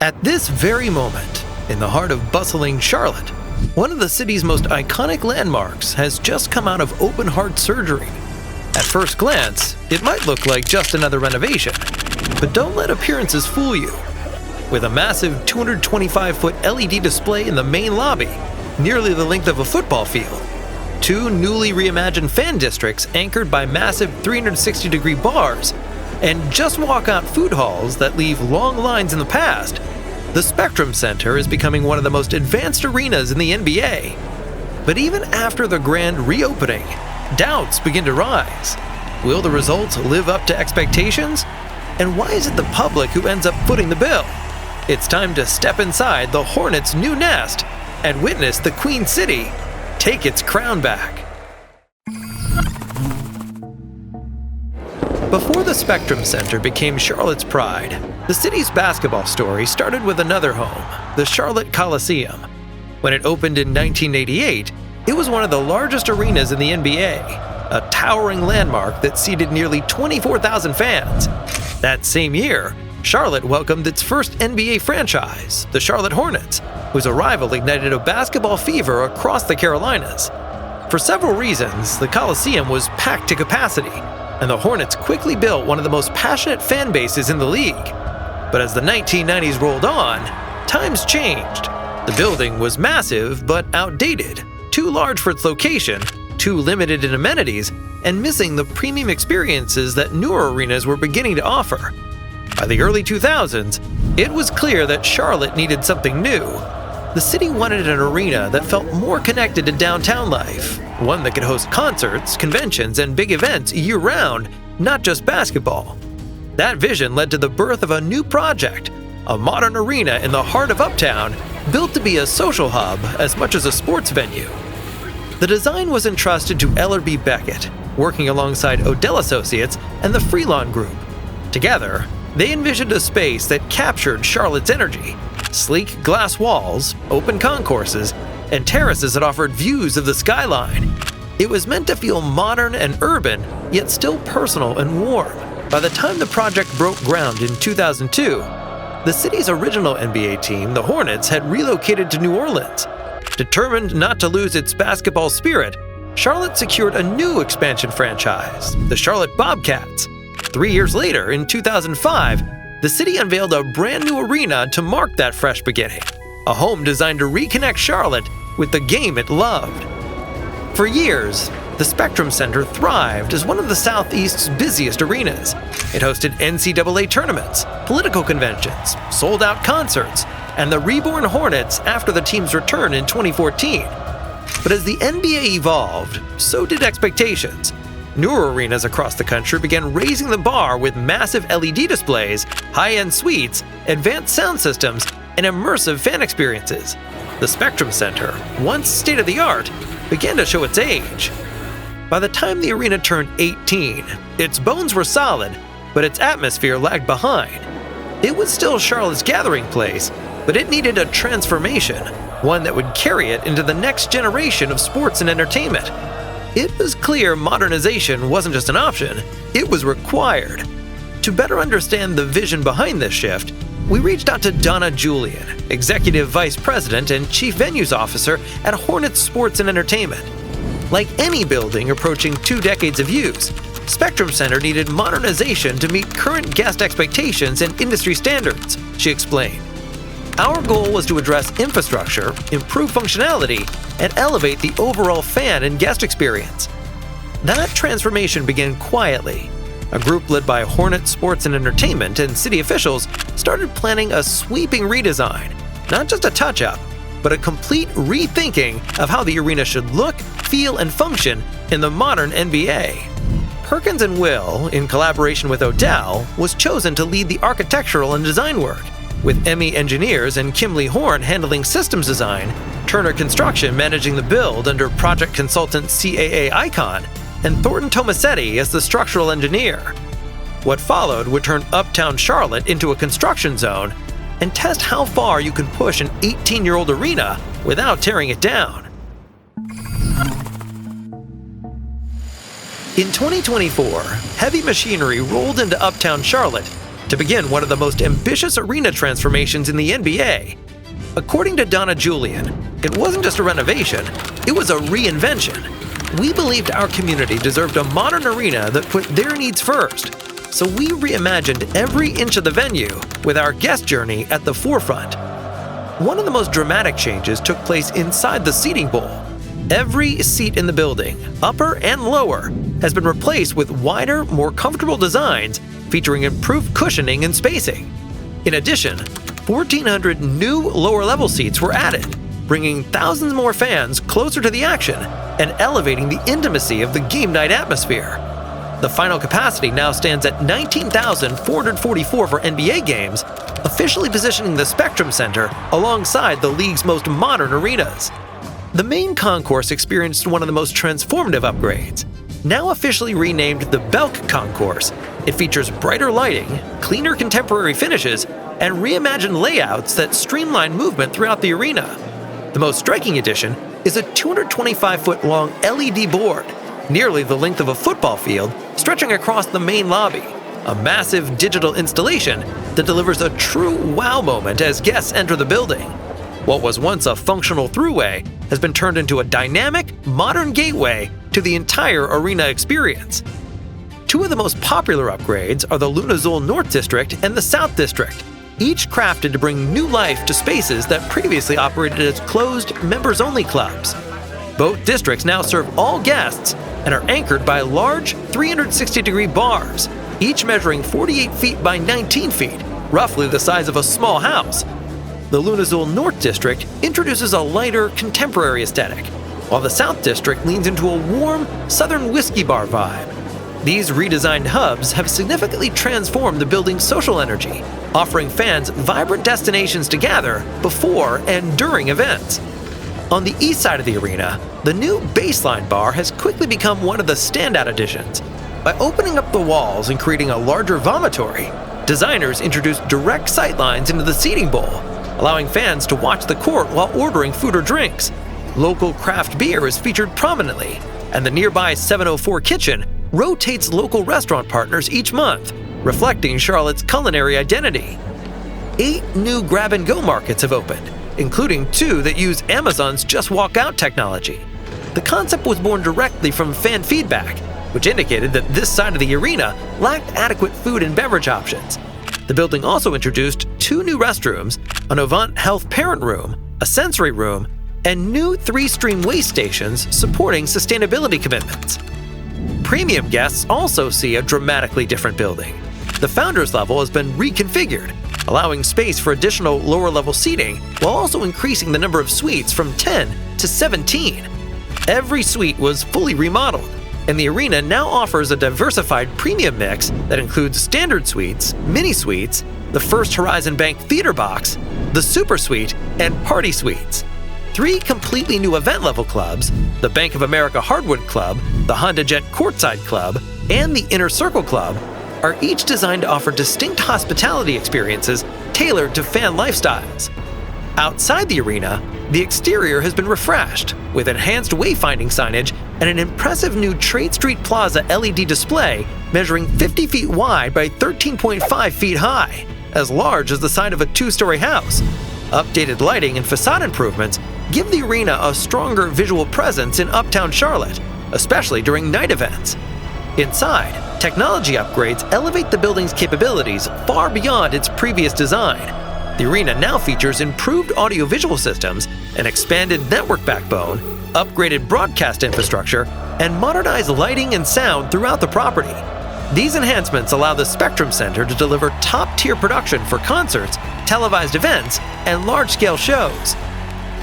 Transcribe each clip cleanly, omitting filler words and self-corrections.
At this very moment, in the heart of bustling Charlotte, one of the city's most iconic landmarks has just come out of open-heart surgery. At first glance, it might look like just another renovation, but don't let appearances fool you. With a massive 225-foot LED display in the main lobby, nearly the length of a football field, two newly reimagined fan districts anchored by massive 360-degree bars, and just walk-out food halls that leave long lines in the past, the Spectrum Center is becoming one of the most advanced arenas in the NBA. But even after the grand reopening, doubts begin to rise. Will the results live up to expectations? And why is it the public who ends up footing the bill? It's time to step inside the Hornets' new nest and witness the Queen City take its crown back. Before the Spectrum Center became Charlotte's pride, the city's basketball story started with another home, the Charlotte Coliseum. When it opened in 1988, it was one of the largest arenas in the NBA, a towering landmark that seated nearly 24,000 fans. That same year, Charlotte welcomed its first NBA franchise, the Charlotte Hornets, whose arrival ignited a basketball fever across the Carolinas. For several reasons, the Coliseum was packed to capacity, and the Hornets quickly built one of the most passionate fan bases in the league. But as the 1990s rolled on, times changed. The building was massive but outdated, too large for its location, too limited in amenities, and missing the premium experiences that newer arenas were beginning to offer. By the early 2000s, it was clear that Charlotte needed something new. The city wanted an arena that felt more connected to downtown life, one that could host concerts, conventions, and big events year-round, not just basketball. That vision led to the birth of a new project, a modern arena in the heart of Uptown, built to be a social hub as much as a sports venue. The design was entrusted to Ellerby Beckett, working alongside Odell Associates and the Freelon Group. Together, they envisioned a space that captured Charlotte's energy: sleek glass walls, open concourses, and terraces that offered views of the skyline. It was meant to feel modern and urban, yet still personal and warm. By the time the project broke ground in 2002, the city's original NBA team, the Hornets, had relocated to New Orleans. Determined not to lose its basketball spirit, Charlotte secured a new expansion franchise, the Charlotte Bobcats. 3 years later, in 2005, the city unveiled a brand new arena to mark that fresh beginning, a home designed to reconnect Charlotte with the game it loved. For years, the Spectrum Center thrived as one of the Southeast's busiest arenas. It hosted NCAA tournaments, political conventions, sold-out concerts, and the reborn Hornets after the team's return in 2014. But as the NBA evolved, so did expectations. Newer arenas across the country began raising the bar with massive LED displays, high-end suites, advanced sound systems, and immersive fan experiences. The Spectrum Center, once state-of-the-art, began to show its age. By the time the arena turned 18, its bones were solid, but its atmosphere lagged behind. It was still Charlotte's gathering place, but it needed a transformation, one that would carry it into the next generation of sports and entertainment. It was clear modernization wasn't just an option, it was required. To better understand the vision behind this shift, we reached out to Donna Julian, Executive Vice President and Chief Venues Officer at Hornets Sports and Entertainment. Like any building approaching 2 decades of use, Spectrum Center needed modernization to meet current guest expectations and industry standards, she explained. Our goal was to address infrastructure, improve functionality, and elevate the overall fan and guest experience. That transformation began quietly. A group led by Hornet Sports and Entertainment and city officials started planning a sweeping redesign, not just a touch-up, but a complete rethinking of how the arena should look, feel, and function in the modern NBA. Perkins&Will, in collaboration with Odell, was chosen to lead the architectural and design work, with Emmy Engineers and Kimley Horn handling systems design, Turner Construction managing the build under project consultant CAA Icon, and Thornton Tomasetti as the structural engineer. What followed would turn Uptown Charlotte into a construction zone and test how far you can push an 18-year-old arena without tearing it down. In 2024, heavy machinery rolled into Uptown Charlotte to begin one of the most ambitious arena transformations in the NBA. According to Donna Julian, it wasn't just a renovation, it was a reinvention. We believed our community deserved a modern arena that put their needs first, so we reimagined every inch of the venue with our guest journey at the forefront. One of the most dramatic changes took place inside the seating bowl. Every seat in the building, upper and lower, has been replaced with wider, more comfortable designs featuring improved cushioning and spacing. In addition, 1,400 new lower-level seats were added, bringing thousands more fans closer to the action and elevating the intimacy of the game night atmosphere. The final capacity now stands at 19,444 for NBA games, officially positioning the Spectrum Center alongside the league's most modern arenas. The main concourse experienced one of the most transformative upgrades. Now officially renamed the Belk Concourse, it features brighter lighting, cleaner contemporary finishes, and reimagined layouts that streamline movement throughout the arena. The most striking addition is a 225-foot-long LED board, nearly the length of a football field, stretching across the main lobby, a massive digital installation that delivers a true wow moment as guests enter the building. What was once a functional throughway has been turned into a dynamic, modern gateway to the entire arena experience. Two of the most popular upgrades are the Lunazul North District and the South District, each crafted to bring new life to spaces that previously operated as closed, members-only clubs. Both districts now serve all guests and are anchored by large 360-degree bars, each measuring 48 feet by 19 feet, roughly the size of a small house. The Lunazul North District introduces a lighter, contemporary aesthetic, while the South District leans into a warm, southern whiskey bar vibe. These redesigned hubs have significantly transformed the building's social energy, offering fans vibrant destinations to gather before and during events. On the east side of the arena, the new Baseline Bar has quickly become one of the standout additions. By opening up the walls and creating a larger vomitory, designers introduced direct sightlines into the seating bowl, allowing fans to watch the court while ordering food or drinks. Local craft beer is featured prominently, and the nearby 704 Kitchen rotates local restaurant partners each month, reflecting Charlotte's culinary identity. 8 new grab-and-go markets have opened, including 2 that use Amazon's Just Walk Out technology. The concept was born directly from fan feedback, which indicated that this side of the arena lacked adequate food and beverage options. The building also introduced 2 new restrooms, an Novant Health parent room, a sensory room, and new 3-stream waste stations supporting sustainability commitments. Premium guests also see a dramatically different building. The founders level has been reconfigured, allowing space for additional lower-level seating while also increasing the number of suites from 10 to 17. Every suite was fully remodeled, and the arena now offers a diversified premium mix that includes standard suites, mini suites, the First Horizon Bank Theater Box, the Super Suite, and Party Suites. 3 completely new event-level clubs, the Bank of America Hardwood Club, the Honda Jet Courtside Club, and the Inner Circle Club, are each designed to offer distinct hospitality experiences tailored to fan lifestyles. Outside the arena, the exterior has been refreshed, with enhanced wayfinding signage and an impressive new Trade Street Plaza LED display measuring 50 feet wide by 13.5 feet high, as large as the side of a 2-story house. Updated lighting and facade improvements give the arena a stronger visual presence in uptown Charlotte, especially during night events. Inside, technology upgrades elevate the building's capabilities far beyond its previous design. The arena now features improved audiovisual systems, an expanded network backbone, upgraded broadcast infrastructure, and modernized lighting and sound throughout the property. These enhancements allow the Spectrum Center to deliver top-tier production for concerts, televised events, and large-scale shows.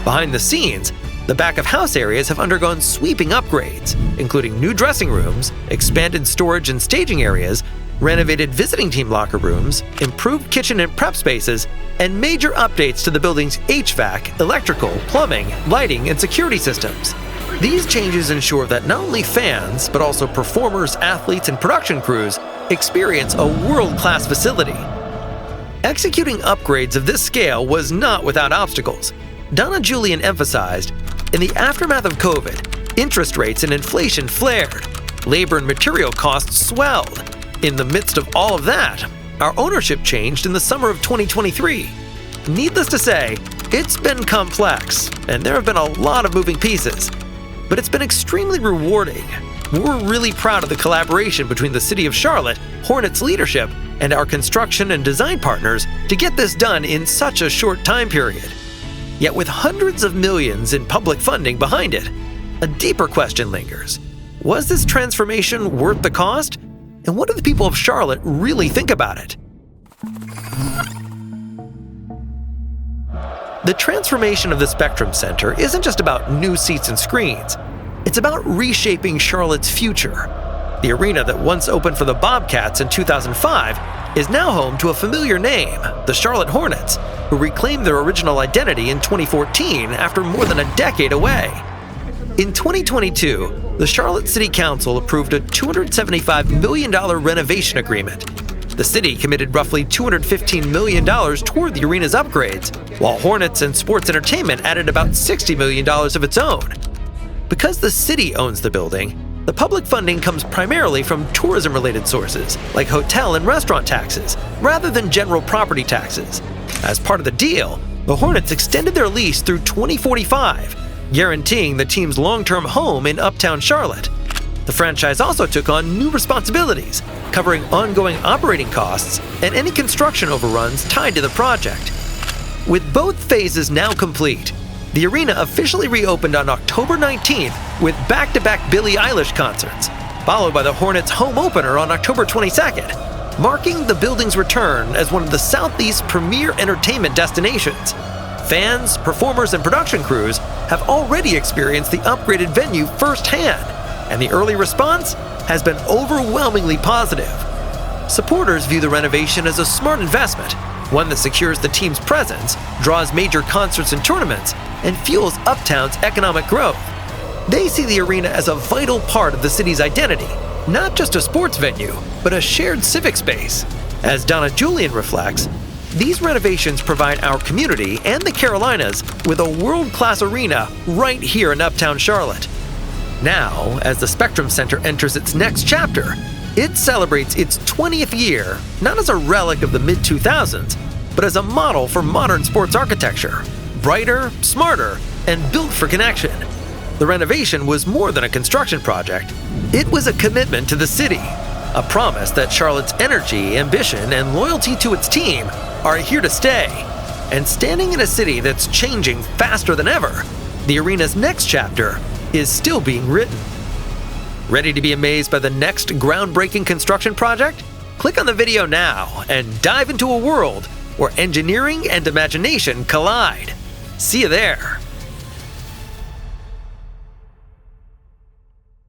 Behind the scenes, the back-of-house areas have undergone sweeping upgrades, including new dressing rooms, expanded storage and staging areas, renovated visiting team locker rooms, improved kitchen and prep spaces, and major updates to the building's HVAC, electrical, plumbing, lighting, and security systems. These changes ensure that not only fans, but also performers, athletes, and production crews experience a world-class facility. Executing upgrades of this scale was not without obstacles. Donna Julian emphasized, in the aftermath of COVID, interest rates and inflation flared. Labor and material costs swelled. In the midst of all of that, our ownership changed in the summer of 2023. Needless to say, it's been complex, and there have been a lot of moving pieces. But it's been extremely rewarding. We're really proud of the collaboration between the City of Charlotte, Hornets leadership, and our construction and design partners to get this done in such a short time period. Yet with hundreds of millions in public funding behind it, a deeper question lingers. Was this transformation worth the cost? And what do the people of Charlotte really think about it? The transformation of the Spectrum Center isn't just about new seats and screens. It's about reshaping Charlotte's future. The arena that once opened for the Bobcats in 2005 is now home to a familiar name, the Charlotte Hornets, who reclaimed their original identity in 2014 after more than a decade away. In 2022, the Charlotte City Council approved a $275 million renovation agreement. The city committed roughly $215 million toward the arena's upgrades, while Hornets and Sports Entertainment added about $60 million of its own. Because the city owns the building, the public funding comes primarily from tourism-related sources, like hotel and restaurant taxes, rather than general property taxes. As part of the deal, the Hornets extended their lease through 2045, guaranteeing the team's long-term home in Uptown Charlotte. The franchise also took on new responsibilities, covering ongoing operating costs and any construction overruns tied to the project. With both phases now complete, the arena officially reopened on October 19th with back-to-back Billie Eilish concerts, followed by the Hornets' home opener on October 22nd, marking the building's return as one of the Southeast's premier entertainment destinations. Fans, performers, and production crews have already experienced the upgraded venue firsthand, and the early response has been overwhelmingly positive. Supporters view the renovation as a smart investment, one that secures the team's presence, draws major concerts and tournaments, and fuels Uptown's economic growth. They see the arena as a vital part of the city's identity, not just a sports venue, but a shared civic space. As Donna Julian reflects, these renovations provide our community and the Carolinas with a world-class arena right here in Uptown Charlotte. Now, as the Spectrum Center enters its next chapter, it celebrates its 20th year, not as a relic of the mid-2000s, but as a model for modern sports architecture, brighter, smarter, and built for connection. The renovation was more than a construction project. It was a commitment to the city, a promise that Charlotte's energy, ambition, and loyalty to its team are here to stay. And standing in a city that's changing faster than ever, the arena's next chapter is still being written. Ready to be amazed by the next groundbreaking construction project? Click on the video now and dive into a world where engineering and imagination collide. See you there.